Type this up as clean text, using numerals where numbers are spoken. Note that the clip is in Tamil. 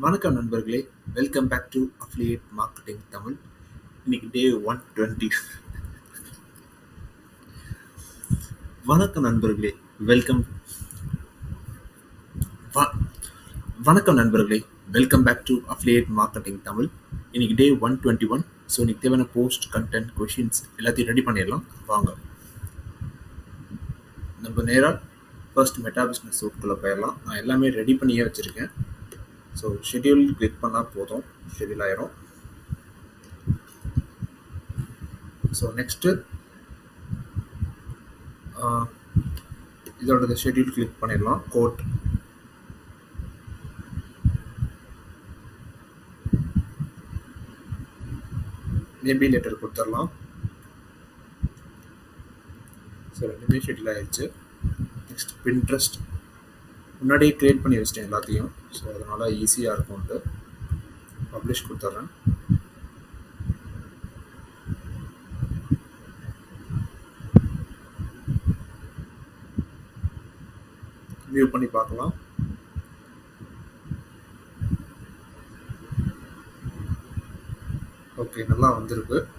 வணக்கம் நண்பர்களே. Welcome back to affiliate marketing Tamil. இன்னைக்கு டே 120. வணக்கம் நண்பர்களே. வெல்கம் வ- வணக்கம் நண்பர்களே. Welcome back to affiliate marketing Tamil. இன்னைக்கு டே 121. ஸோ இன்னைக்கு தேவையான போஸ்ட் கண்டென்ட் கொஷின்ஸ் எல்லாத்தையும் ரெடி பண்ணிடலாம் வாங்க. நம்ம நேராக ஃபர்ஸ்ட் மெட்டா பிஸ்னஸ் சூட்குள்ளே போயிடலாம். நான் எல்லாமே ரெடி பண்ணியே வச்சுருக்கேன். ஸோ ஷெட்யூல் கிளிக் பண்ணால் போதும், ஷெட்யூல் ஆயிரும். ஸோ நெக்ஸ்ட்டு இதோட ஷெட்யூல் கிளிக் பண்ணிடலாம். கோட் மேபி லெட்டர் கொடுத்துடலாம். ஸோ ரெண்டுமே ஷெட்யூல் ஆயிடுச்சு. நெக்ஸ்ட் பின்ட்ரெஸ்ட் முன்னாடியே க்ரியேட் பண்ணி வச்சிட்டேன் எல்லாத்தையும். ஸோ அதனால் ஈஸியாக இருக்கும்ட்டு பப்ளிஷ் கொடுத்துட்றேன். வியூ பண்ணி பார்க்கலாம். ஓகே, நல்லா வந்திருக்கு.